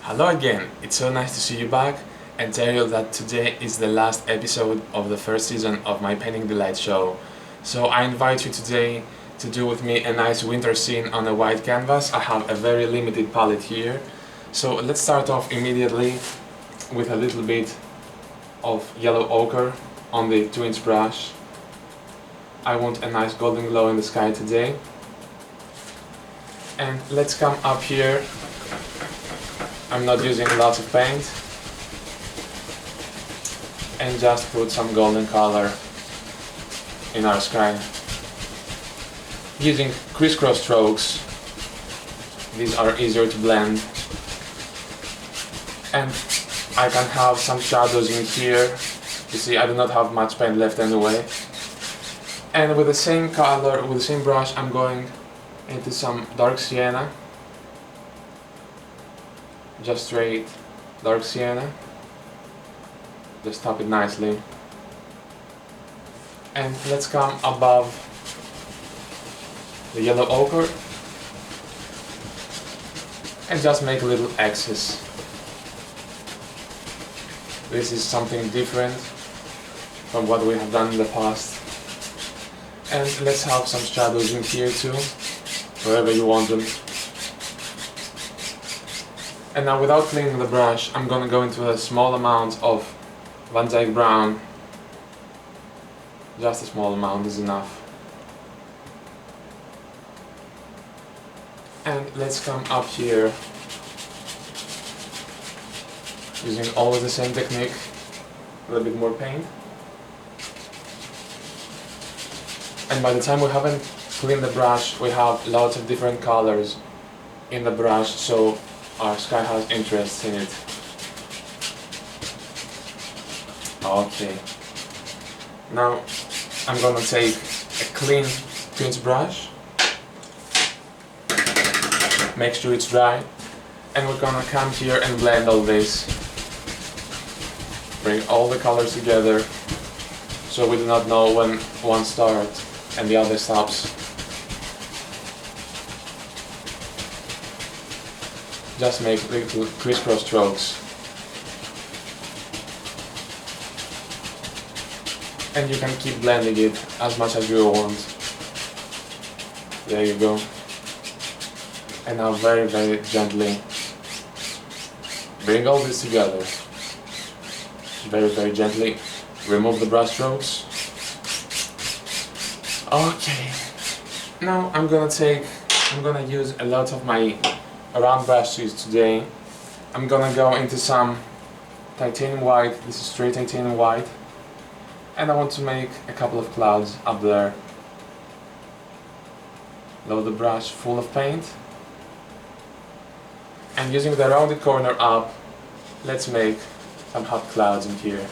Hello again, it's so nice to see you back and tell you that today is the last episode of the first season of my Painting Delight show. So I invite you today to do with me a nice winter scene on a white canvas. I have a very limited palette here. So let's start off immediately with a little bit of yellow ochre on the 2-inch brush. I want a nice golden glow in the sky today. And let's come up here. I'm not using lots of paint, and just put some golden color in our sky. Using crisscross strokes, these are easier to blend, and I can have some shadows in here. You see, I do not have much paint left anyway. And with the same color, with the same brush, I'm going into some dark sienna. Just straight dark sienna. Just top it nicely. And let's come above the yellow ochre and just make a little X's. This is something different from what we have done in the past. And let's have some shadows in here too, wherever you want them. And now, without cleaning the brush, I'm gonna go into a small amount of Van Dyke brown. Just a small amount is enough. And let's come up here using always the same technique, a little bit more paint. And by the time we haven't cleaned the brush, we have lots of different colors in the brush, so our sky has interest in it. Okay. Now I'm gonna take a clean 2-inch brush, make sure it's dry, and we're gonna come here and blend all this. Bring all the colors together so we do not know when one starts and the other stops. Just make little crisscross strokes. And you can keep blending it as much as you want. There you go. And now very, very gently bring all this together. Very, very gently remove the brush strokes. Okay. Now I'm gonna use a lot of my round brushes today. I'm gonna go into some titanium white. This is straight titanium white, and I want to make a couple of clouds up there. Load the brush full of paint, and using the rounded corner up, let's make some hot clouds in here.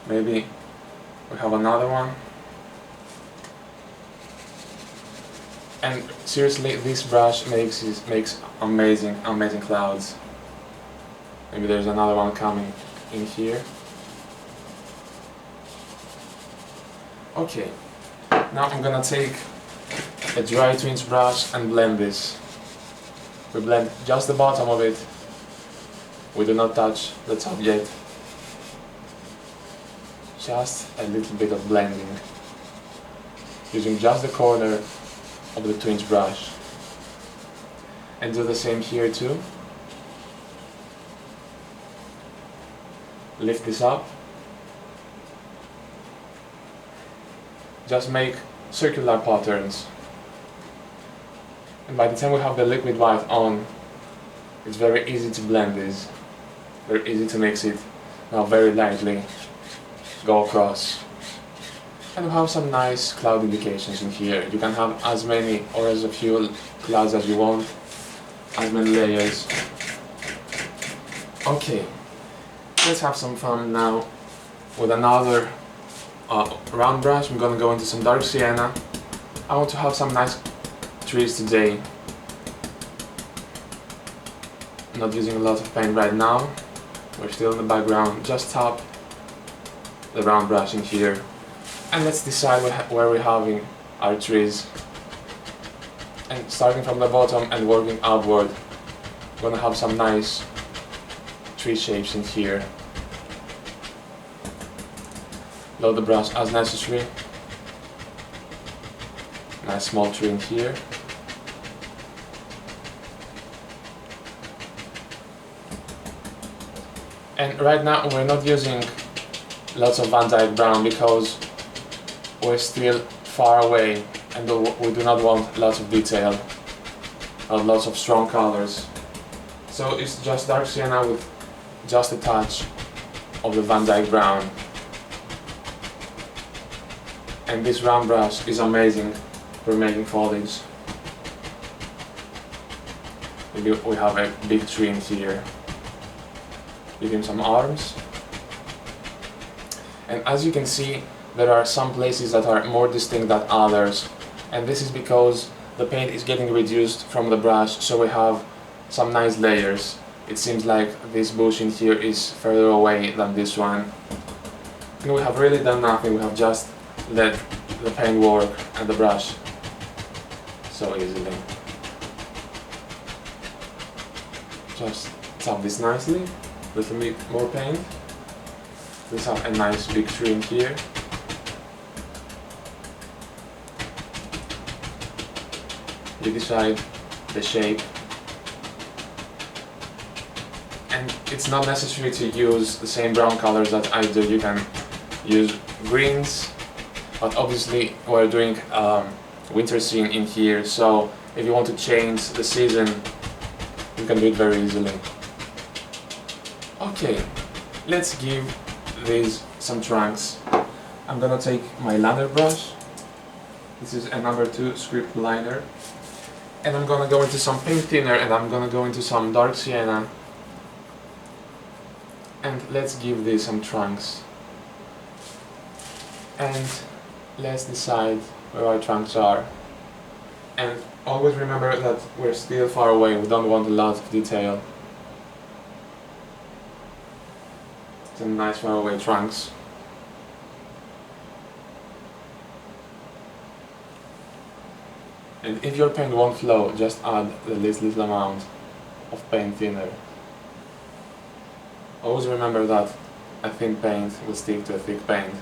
Maybe we have another one. And seriously, this brush makes amazing clouds. Maybe there's another one coming in here. Okay, now I'm gonna take a dry 2-inch brush and blend this. We blend just the bottom of it. We do not touch the top yet. Just a little bit of blending, using just the corner of the 2-inch brush. And do the same here too. Lift this up. Just make circular patterns. And by the time we have the liquid white on, it's very easy to blend this. Very easy to mix it. Now very lightly go across. And we have some nice cloud indications in here. You can have as many or as few clouds as you want, as many layers. Okay, let's have some fun now with another round brush. I'm gonna go into some dark sienna. I want to have some nice trees today. I'm not using a lot of paint right now. We're still in the background. Just tap the round brush in here. And let's decide where we're having our trees. and starting from the bottom and working upward, I'm gonna have some nice tree shapes in here. Load the brush as necessary. Nice small tree in here. And right now we're not using lots of Van Dyke brown because we're still far away and we do not want lots of detail or lots of strong colors. So it's just dark sienna with just a touch of the Van Dyke brown. And this round brush is amazing for making foliage. Maybe we have a big tree in here. Give him some arms. And as you can see, there are some places that are more distinct than others. And this is because the paint is getting reduced from the brush, so we have some nice layers. It seems like this bush in here is further away than this one. And we have really done nothing, we have just let the paint work and the brush so easily. Just tap this nicely. Little bit more paint. We have a nice big tree in here. You decide the shape. And it's not necessary to use the same brown colors that I do. You can use greens, but obviously we're doing winter scene in here, so if you want to change the season, you can do it very easily. Okay, let's give these some trunks. I'm gonna take my liner brush. This is a number 2 script liner. And I'm gonna go into some paint thinner and I'm gonna go into some dark sienna. And let's give these some trunks. And let's decide where our trunks are. And always remember that we're still far away, we don't want a lot of detail. Some nice far away trunks. And if your paint won't flow, just add the least little amount of paint thinner. Always remember that a thin paint will stick to a thick paint.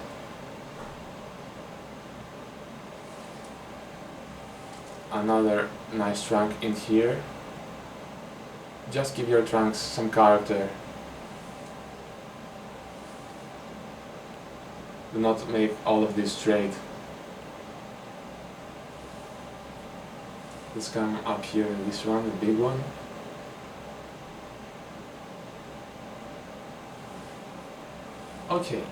Another nice trunk in here. Just give your trunks some character. Do not make all of this straight. Let's come up here in this one, the big one. Okay.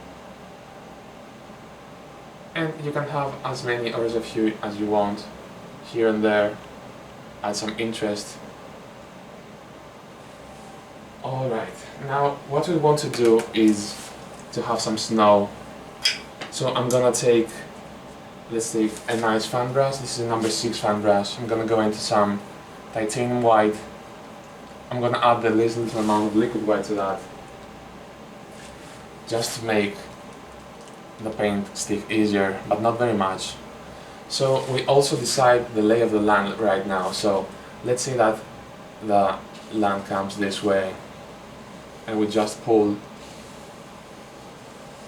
And you can have as many or as few as you want, here and there, add some interest. Alright, now what we want to do is to have some snow. So I'm gonna take, let's take a nice fan brush. This is a number 6 fan brush. I'm gonna go into some titanium white. I'm gonna add the least little amount of liquid white to that, just to make the paint stick easier, but not very much. So we also decide the lay of the land right now. So let's say that the land comes this way, and we just pull,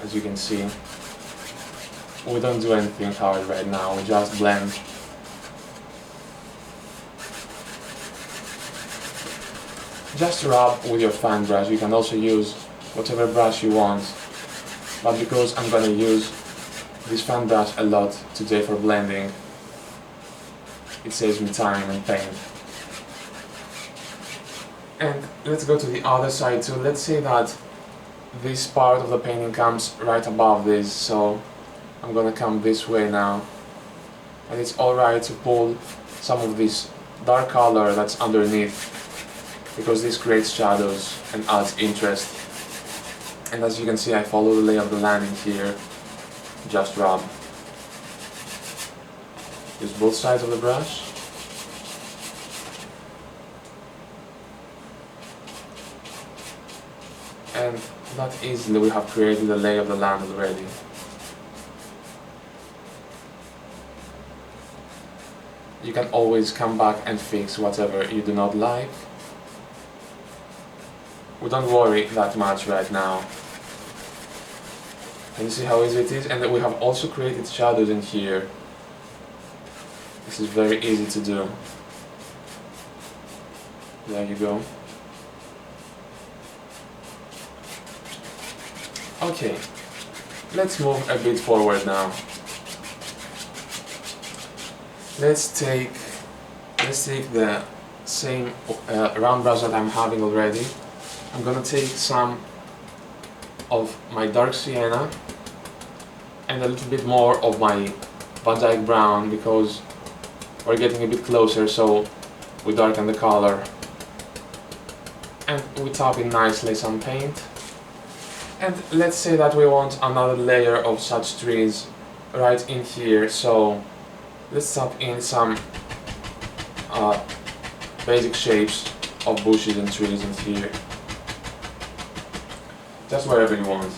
as you can see. We don't do anything hard right now, we just blend. Just rub with your fan brush. You can also use whatever brush you want, but because I'm gonna use this fan brush a lot today for blending, it saves me time and paint. And let's go to the other side too. Let's say that this part of the painting comes right above this, so I'm gonna come this way now, and it's alright to pull some of this dark color that's underneath, because this creates shadows and adds interest. And as you can see, I follow the lay of the land in here. Just rub. Use both sides of the brush. And that easily we have created the lay of the land already. you can always come back and fix whatever you do not like. We don't worry that much right now. Can you see how easy it is? And then we have also created shadows in here. This is very easy to do. There you go. Okay, let's move a bit forward now. Let's take the same round brush that I'm having already. I'm gonna take some of my dark sienna and a little bit more of my Van Dyke brown, because we're getting a bit closer, so we darken the color. And we top in nicely some paint. And let's say that we want another layer of such trees right in here, so let's top in some basic shapes of bushes and trees in here. Just wherever you want.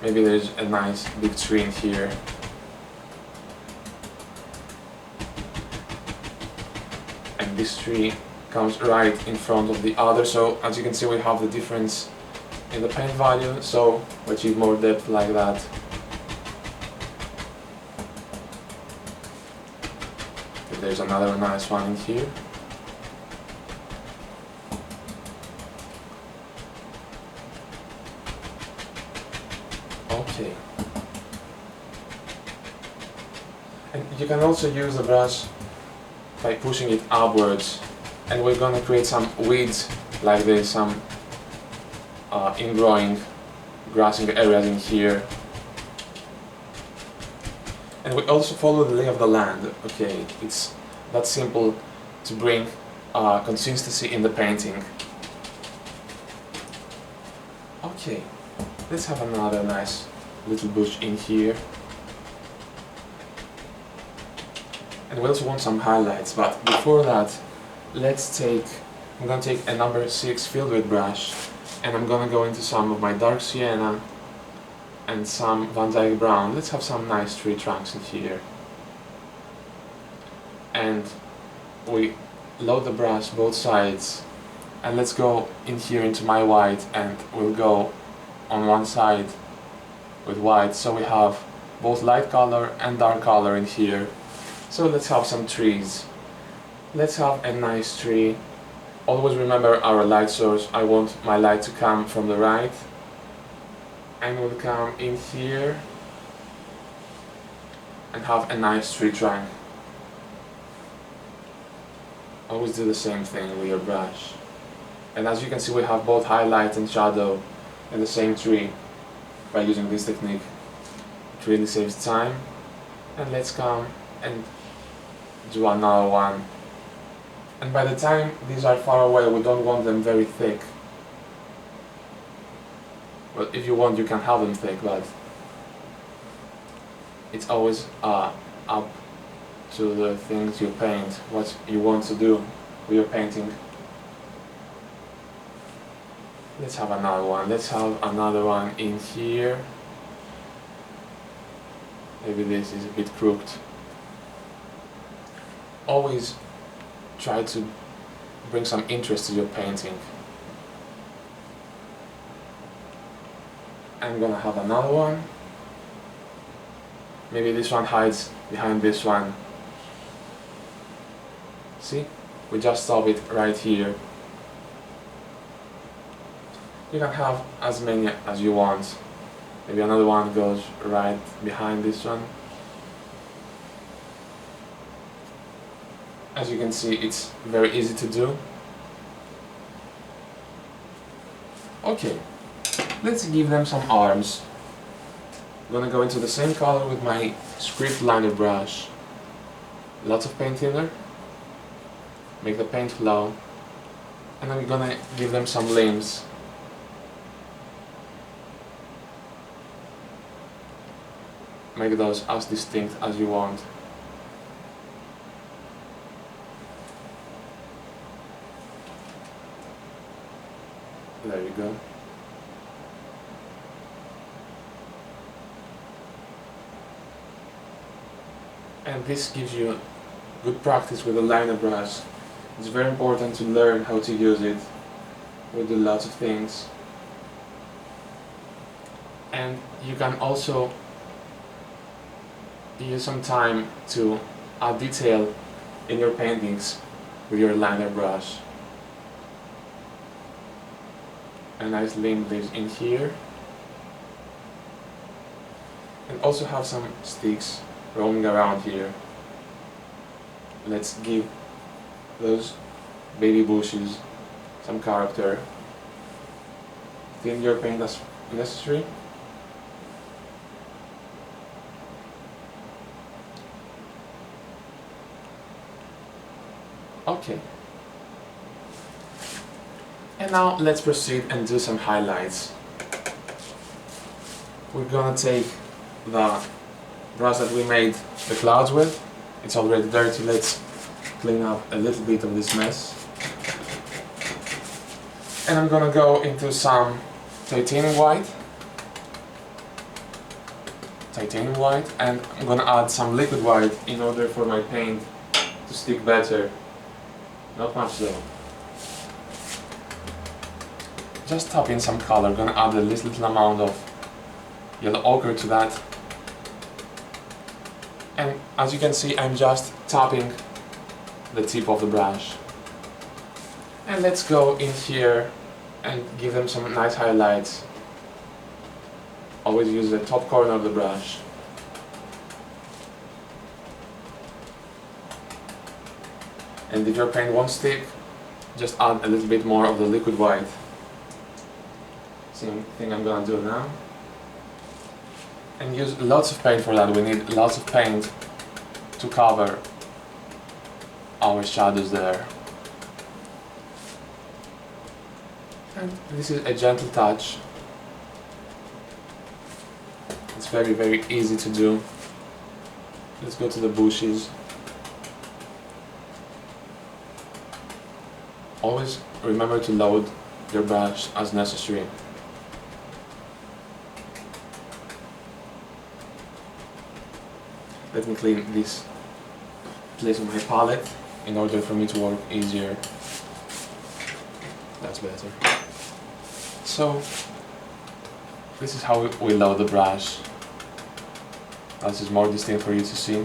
Maybe there's a nice big tree in here. And this tree comes right in front of the other, so as you can see we have the difference in the paint value, so we achieve more depth like that. There's another nice one in here. Okay. And you can also use the brush by pushing it upwards, and we're gonna create some weeds like this, some ingrowing grassing areas in here. And we also follow the lay of the land. Okay, it's that simple to bring consistency in the painting. Okay, let's have another nice little bush in here. And we also want some highlights, but before that, I'm gonna take a number 6 filled with brush, and I'm gonna go into some of my dark sienna and some Van Dyke brown. Let's have some nice tree trunks in here. And we load the brush both sides, and let's go in here into my white, and we'll go on one side with white, so we have both light color and dark color in here. So let's have some trees. Let's have a nice tree. Always remember our light source. I want my light to come from the right, and we'll come in here and have a nice tree trunk. Always do the same thing with your brush. And as you can see, we have both highlight and shadow in the same tree by using this technique. It really saves time. And let's come and do another one. And by the time these are far away, we don't want them very thick. Well, if you want, you can have them thick, but it's always up to the things you paint, what you want to do with your painting. Let's have another one. Let's have another one in here. Maybe this is a bit crooked. Always try to bring some interest to your painting. I'm gonna have another one. Maybe this one hides behind this one. See? We just stop it right here. You can have as many as you want. Maybe another one goes right behind this one. As you can see, it's very easy to do. Okay, let's give them some arms. I'm gonna go into the same color with my script liner brush. Lots of paint in there. Make the paint flow. And then we're gonna give them some limbs. Make those as distinct as you want. There you go. And this gives you good practice with a liner brush. It's very important to learn how to use it. We do lots of things. And you can also use some time to add detail in your paintings with your liner brush. A nice limb lives in here. And also have some sticks roaming around here. Let's give those baby bushes some character. Thin your paint as necessary. Okay. And now let's proceed and do some highlights. We're gonna take the brush that we made the clouds with. It's already dirty. Let's clean up a little bit of this mess. And I'm gonna go into some titanium white. And I'm gonna add some liquid white in order for my paint to stick better. Not much though. Just tap in some color. Gonna add a little amount of yellow ochre to that. And as you can see, I'm just tapping the tip of the brush. And let's go in here and give them some nice highlights. Always use the top corner of the brush. And if your paint won't stick, just add a little bit more of the liquid white. Same thing I'm gonna do now. And use lots of paint for that. We need lots of paint to cover our shadows there. And this is a gentle touch. It's very, very easy to do. Let's go to the bushes. Always remember to load your brush as necessary. Let me clean this place of my palette in order for me to work easier. That's better. So, this is how we load the brush. This is more distinct for you to see.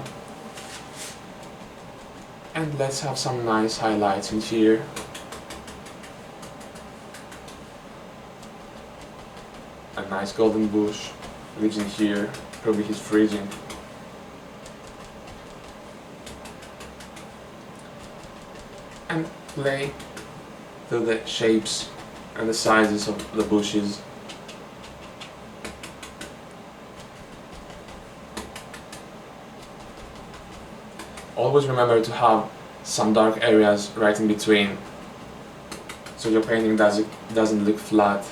And let's have some nice highlights in here. A nice golden bush lives in here. Probably he's freezing. And play through the shapes and the sizes of the bushes. Always remember to have some dark areas right in between, so your painting doesn't look flat.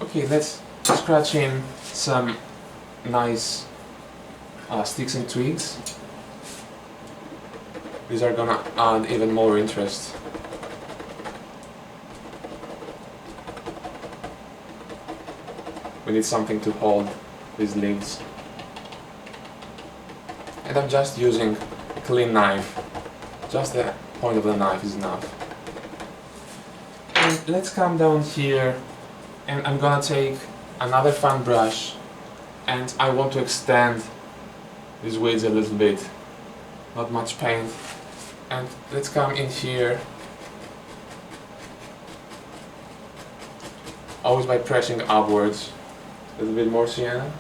Okay, let's scratch in some nice sticks and twigs. These are gonna add even more interest. We need something to hold these leaves. And I'm just using a clean knife. Just the point of the knife is enough. And let's come down here, and I'm gonna take another fan brush, and I want to extend these weeds a little bit. Not much paint. And let's come in here. Always by pressing upwards. A little bit more sienna.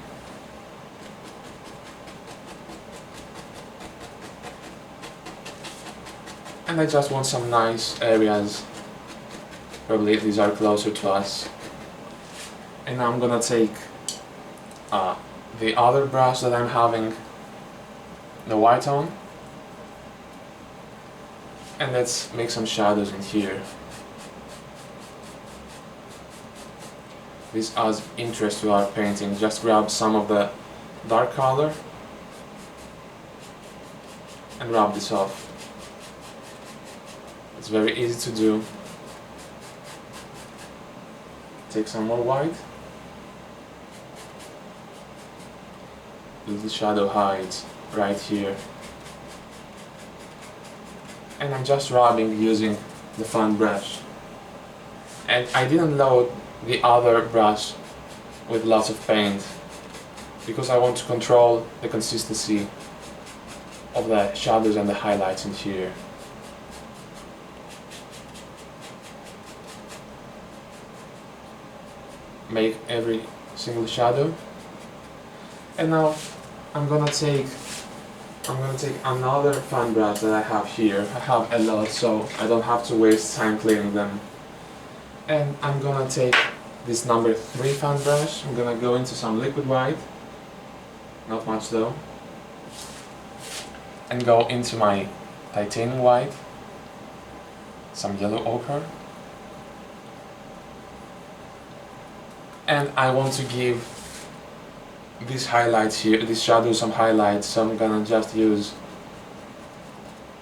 And I just want some nice areas. Probably these are closer to us. And now I'm gonna take the other brush that I'm having the white on, and let's make some shadows in here. This adds interest to our painting. Just grab some of the dark color and rub this off. It's very easy to do. Take some more white. little shadow hides right here. And I'm just rubbing using the fan brush. And I didn't load the other brush with lots of paint because I want to control the consistency of the shadows and the highlights in here. Make every single shadow. And now I'm gonna take another fan brush that I have here. I have a lot, so I don't have to waste time cleaning them. And I'm gonna take this number 3 fan brush. I'm gonna go into some liquid white, not much though, and go into my titanium white, some yellow ochre, and I want to give these highlights here, these shadows, some highlights, so I'm gonna just use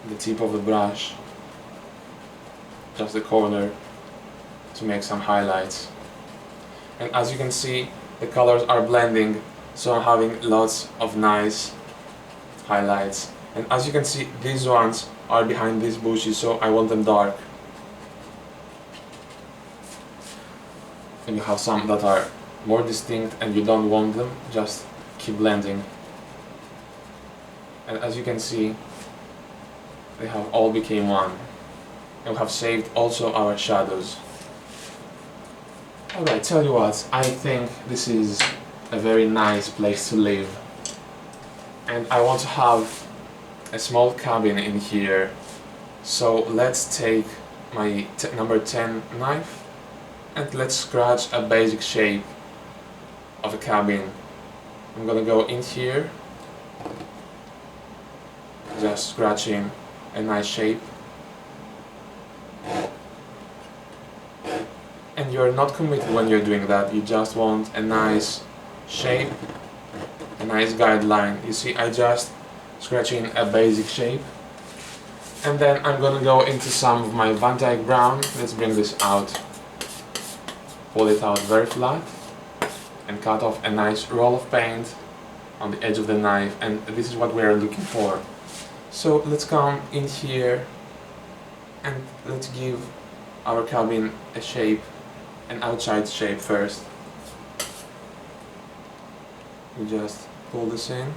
the tip of the brush, just the corner, to make some highlights. And as you can see, the colors are blending, so I'm having lots of nice highlights. And as you can see, these ones are behind these bushes, so I want them dark. And you have some that are more distinct and you don't want them, just keep blending. And as you can see, they have all become one. And we have saved also our shadows. Alright, tell you what, I think this is a very nice place to live. And I want to have a small cabin in here. So let's take my number 10 knife and let's scratch a basic shape of a cabin. I'm gonna go in here, just scratching a nice shape. And you're not committed when you're doing that, you just want a nice shape, a nice guideline. You see, I just scratching a basic shape. And then I'm gonna go into some of my Van Dyke brown. Let's bring this out. Pull it out very flat and cut off a nice roll of paint on the edge of the knife, and this is what we are looking for. So let's come in here and let's give our cabin a shape, an outside shape first. We just pull this in.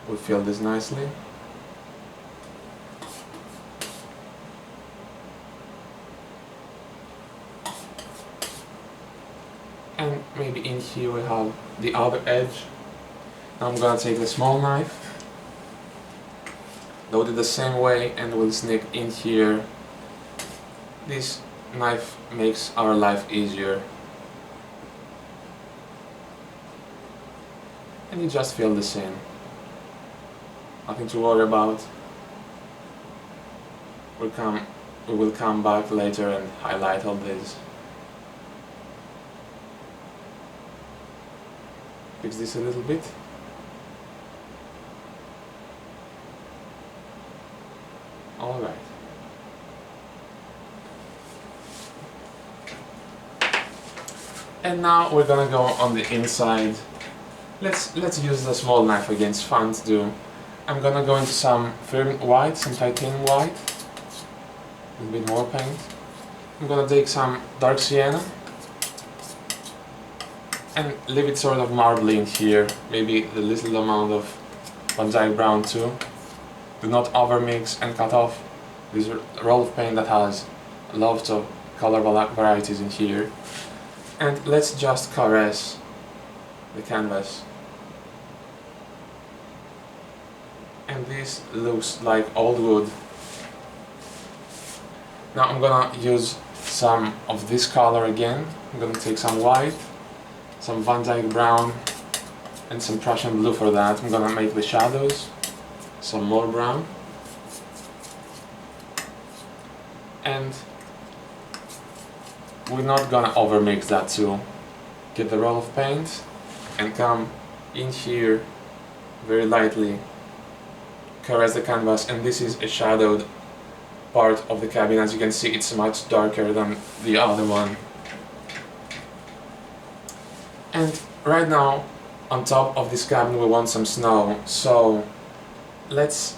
We fill this nicely. And maybe in here we have the other edge. Now I'm gonna take the small knife, load it the same way, and we'll sneak in here. This knife makes our life easier. And you just fill this in. Nothing to worry about. We will come back later and highlight all this. Fix this a little bit. Alright. And now we're gonna go on the inside. Let's use the small knife again, it's fun to do. I'm gonna go into some firm white, some titanium white. A little bit more paint. I'm gonna take some dark sienna and leave it sort of marbly in here, maybe a little amount of Van Dyke brown too. Do not overmix and cut off this roll of paint that has lots of color varieties in here. And let's just caress the canvas. And this looks like old wood. Now I'm gonna use some of this color again. I'm gonna take some white, some Van Dyke brown, and some Prussian blue for that. I'm gonna make the shadows, some more brown. And we're not gonna overmix that too. Get the roll of paint and come in here very lightly, caress the canvas, and this is a shadowed part of the cabin. As you can see, it's much darker than the other one. And right now, on top of this cabin we want some snow, so let's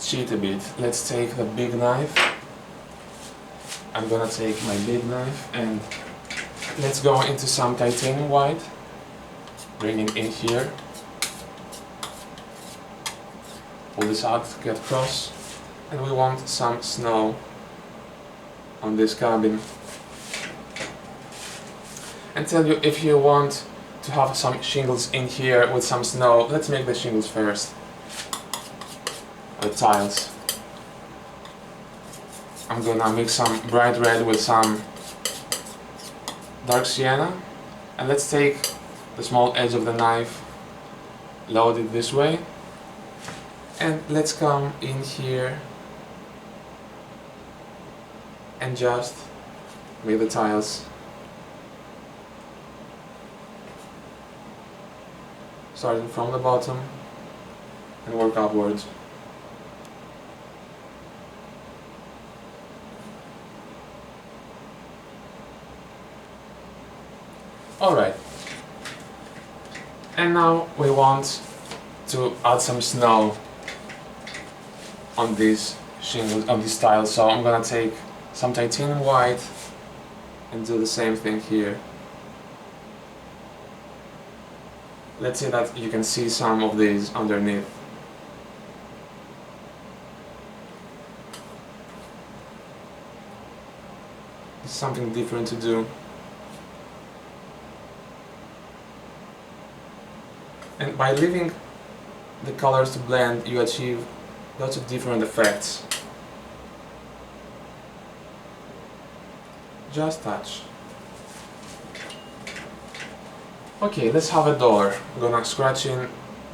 cheat a bit. Let's take the big knife. I'm gonna take my big knife and let's go into some titanium white. Bring it in here. Pull this out, get across, and we want some snow on this cabin. And tell you, if you want to have some shingles in here with some snow, let's make the shingles first. The tiles. I'm gonna mix some bright red with some dark sienna, and let's take the small edge of the knife, load it this way, and let's come in here and just make the tiles. Starting from the bottom and work upwards. Alright, and now we want to add some snow on these shingles, on these tiles, so I'm gonna take some titanium white and do the same thing here. Let's say that you can see some of these underneath. It's something different to do. And by leaving the colors to blend, you achieve lots of different effects. Just touch. Okay, let's have a door. I'm gonna scratch in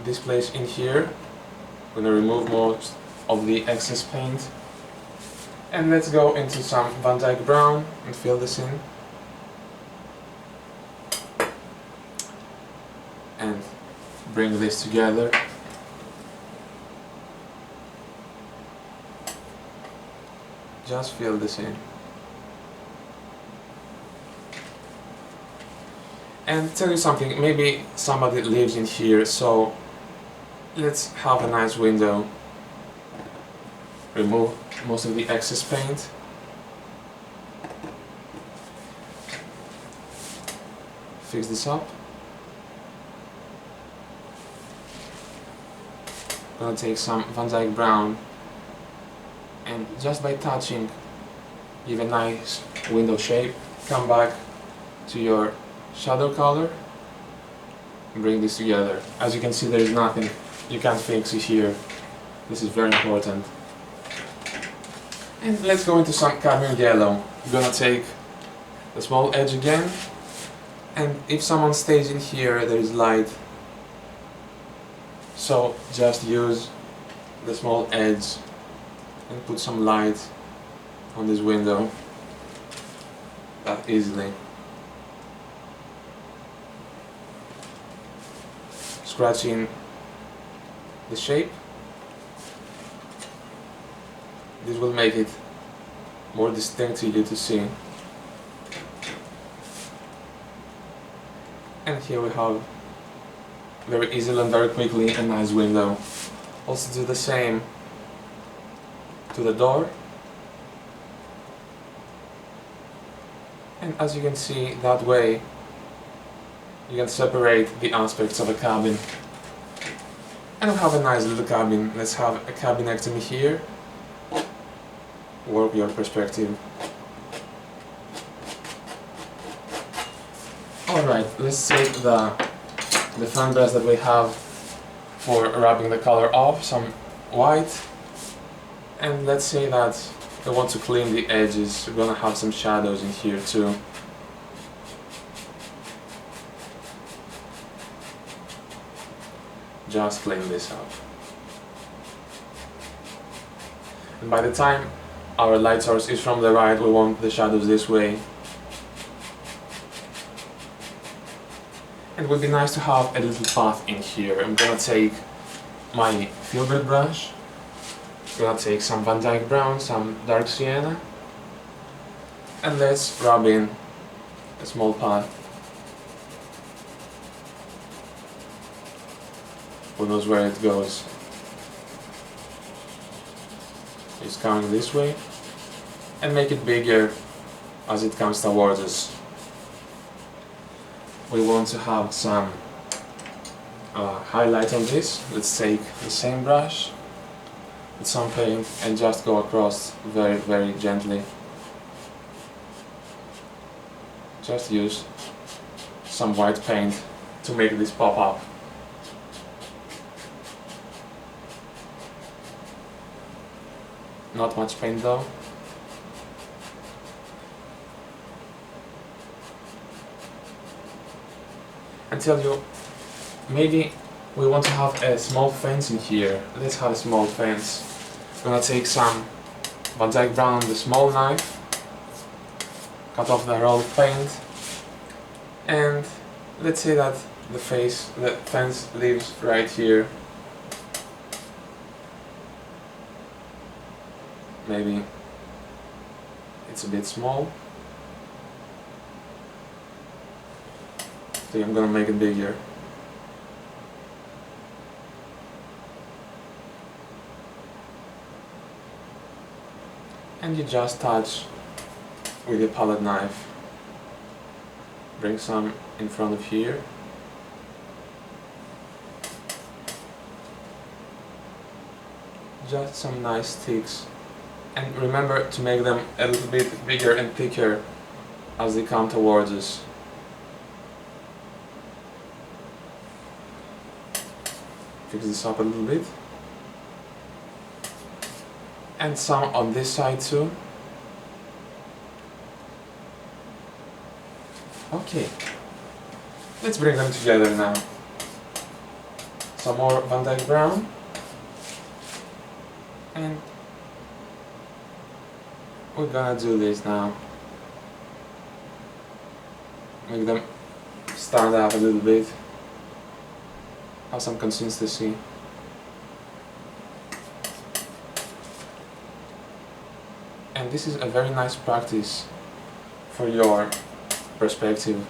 this place in here. I'm gonna remove most of the excess paint. And let's go into some Van Dyke brown and fill this in. And bring this together. Just fill this in. And tell you something, maybe somebody lives in here, so let's have a nice window. Remove most of the excess paint. Fix this up. I'm gonna take some Van Dyke brown and just by touching give a nice window shape. Come back to your shadow color and bring this together. As you can see, there is nothing you can't fix it here. This is very important. And let's go into some cadmium yellow. I'm gonna take the small edge again, and if someone stays in here there is light, so just use the small edge and put some light on this window that easily. Scratching the shape. This will make it more distinct to you to see. And here we have very easily and very quickly a nice window. Also do the same to the door. And as you can see, that way you can separate the aspects of a cabin. And we have a nice little cabin. Let's have a cabinectomy here. Work your perspective. Alright, let's take the fan brush that we have for rubbing the color off, some white. And let's say that I want to clean the edges. We're gonna have some shadows in here too. Just clean this up. And by the time our light source is from the right, we want the shadows this way. And it would be nice to have a little path in here. I'm gonna take my filbert brush. I'm gonna take some Van Dyke brown, some dark sienna, and let's rub in a small path. Who knows where it goes? It's coming this way, and make it bigger as it comes towards us. We want to have some highlight on this. Let's take the same brush with some paint and just go across very, very gently. Just use some white paint to make this pop up. Not much paint though. Until you, maybe we want to have a small fence in here. Let's have a small fence. I'm gonna take some Van Dyke brown on the small knife, cut off the roll of paint, and let's say that the fence lives right here. Maybe it's a bit small. So I'm gonna make it bigger. And you just touch with your palette knife. Bring some in front of here. Just some nice sticks. And remember to make them a little bit bigger and thicker as they come towards us. Fix this up a little bit. And some on this side too. Okay. Let's bring them together now. Some more Van Dyke brown. And we're gonna do this now. Make them stand up a little bit. Have some consistency. And this is a very nice practice for your perspective,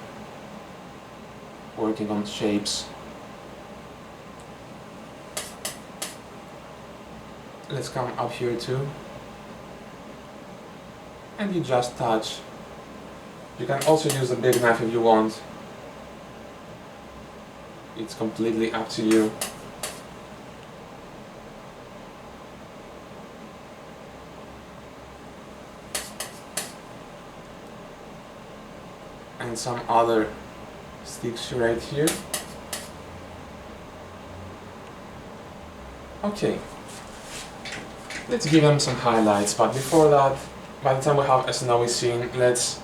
working on shapes. Let's come up here too. And you just touch. You can also use a big knife if you want. It's completely up to you. And some other sticks right here. Okay. Let's give them some highlights, but before that, by the time we have a snowy scene, let's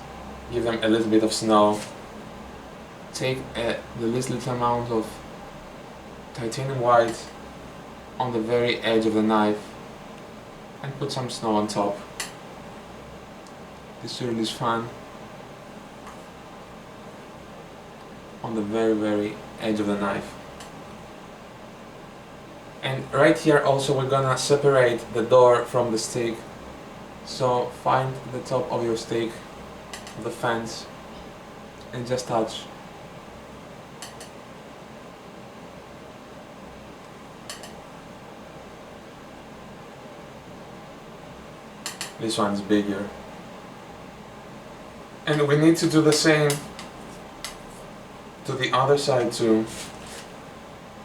give them a little bit of snow. Take the least little amount of titanium white on the very edge of the knife and put some snow on top. This really is fun. On the very, very edge of the knife. And right here also we're gonna separate the door from the stick. So find the top of your stick, the fence, and just touch. This one's bigger. And we need to do the same to the other side too.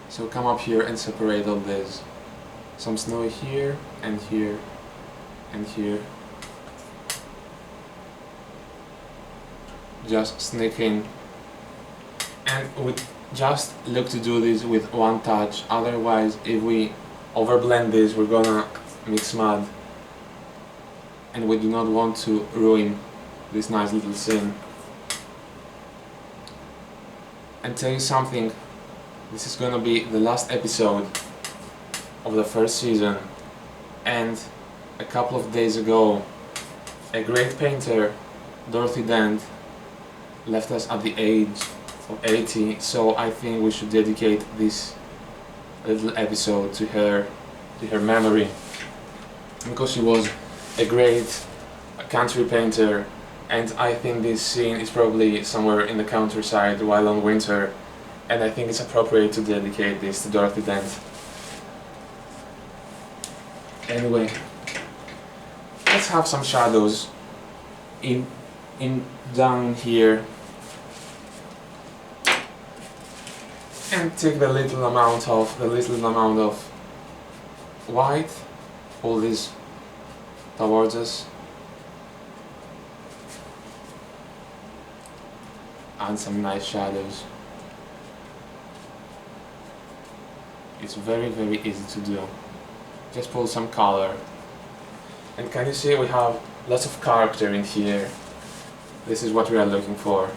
So come up here and separate all this. Some snow here and here and here. Just sneak in. And we just look to do this with one touch, otherwise if we overblend this we're gonna mix mud. And we do not want to ruin this nice little scene. And tell you something, this is gonna be the last episode of the first season, and a couple of days ago a great painter, Dorothy Dent, left us at the age of 80, so I think we should dedicate this little episode to her memory, because she was a great country painter, and I think this scene is probably somewhere in the countryside while on winter, and I think it's appropriate to dedicate this to Dorothy Dent. Anyway, let's have some shadows in down here, and take the little amount of white, pull this towards us, and some nice shadows. It's very easy to do. Just pull some color, and can you see we have lots of character in here. This is what we are looking for.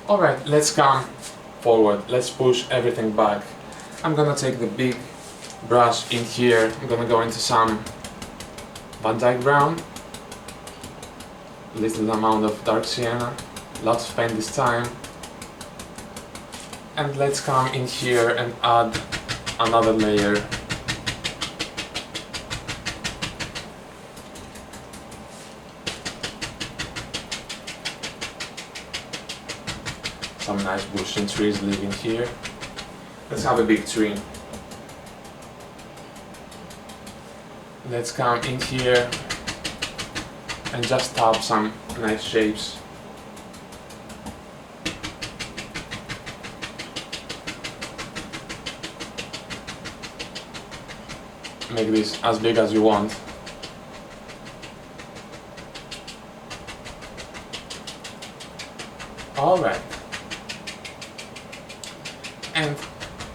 Alright, let's come forward, let's push everything back. I'm gonna take the big brush in here, I'm gonna go into some Van Dyke brown, little amount of dark sienna, lots of paint this time, and let's come in here and add another layer. Some nice bush and trees living here. Let's have a big tree. Let's come in here and just tap some nice shapes. Make this as big as you want. Alright. And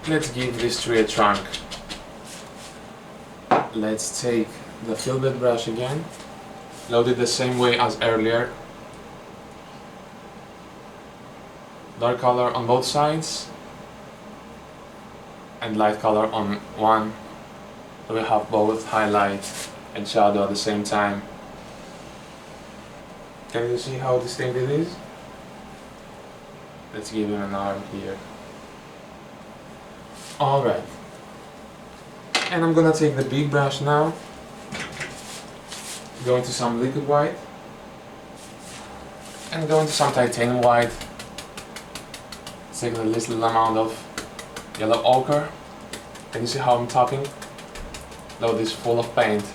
let's give this tree a trunk. Let's take the filbert brush again, load it the same way as earlier. Dark color on both sides and light color on one. So we have both highlight and shadow at the same time. Can you see how distinct it is? Let's give him an arm here. Alright. And I'm gonna take the big brush now, go into some liquid white, and go into some titanium white. Take a little amount of yellow ochre. Can you see how I'm tapping? Load is full of paint.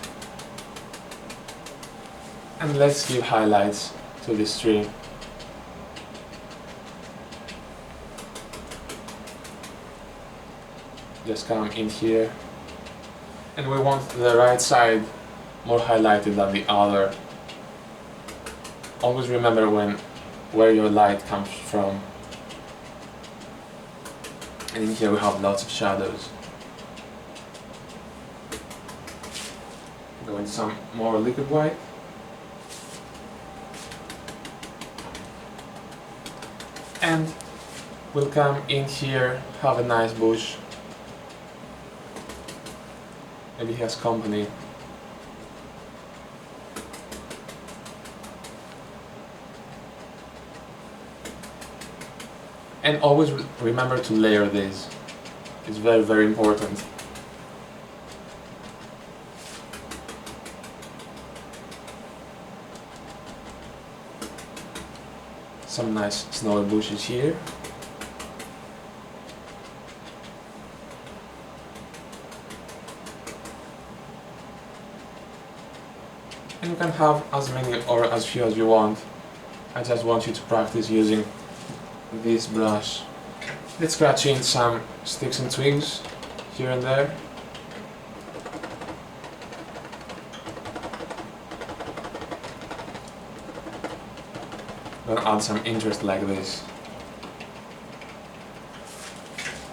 And let's give highlights to this tree. Just come in here, and we want the right side more highlighted than the other. Always remember where your light comes from. And in here we have lots of shadows. Go into some more liquid white. And we'll come in here, have a nice bush. Maybe he has company. And always remember to layer this. It's very important. Some nice snowy bushes here. And you can have as many or as few as you want. I just want you to practice using this brush. Let's scratch in some sticks and twigs here and there. I'm gonna add some interest like this.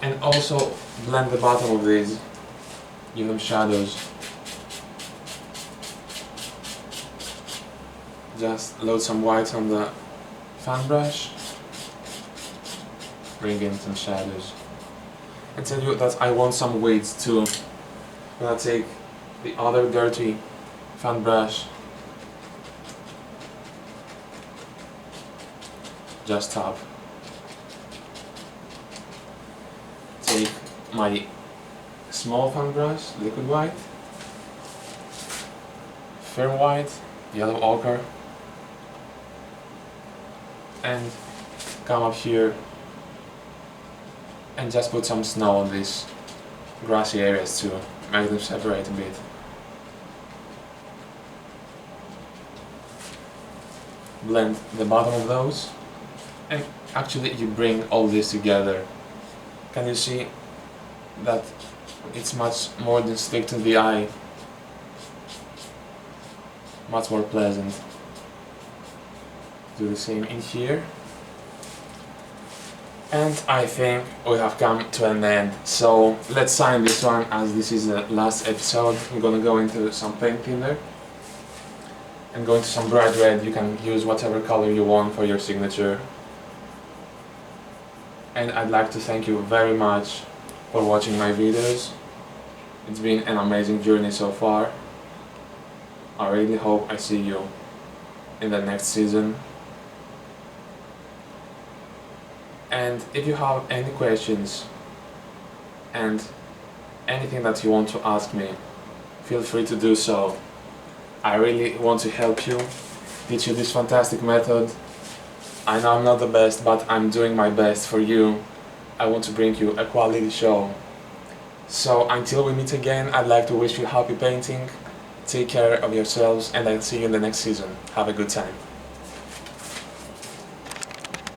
And also blend the bottom of these, give them shadows. Just load some white on the fan brush, bring in some shadows. And tell you that I want some weights too. I'm gonna take the other dirty fan brush, just tap. Take my small fan brush, liquid white, firm white, yellow ochre, and come up here And just put some snow on these grassy areas to make them separate a bit. Blend the bottom of those, and actually you bring all this together. Can you see that it's much more distinct to the eye, much more pleasant. Do the same in here. And I think we have come to an end. So let's sign this one, as this is the last episode. I'm gonna go into some paint thinner and go into some bright red. You can use whatever color you want for your signature. And I'd like to thank you very much for watching my videos. It's been an amazing journey so far. I really hope I see you in the next season. And if you have any questions and anything that you want to ask me, feel free to do so. I really want to help you, teach you this fantastic method. I know I'm not the best, but I'm doing my best for you. I want to bring you a quality show. So until we meet again, I'd like to wish you happy painting. Take care of yourselves, and I'll see you in the next season. Have a good time.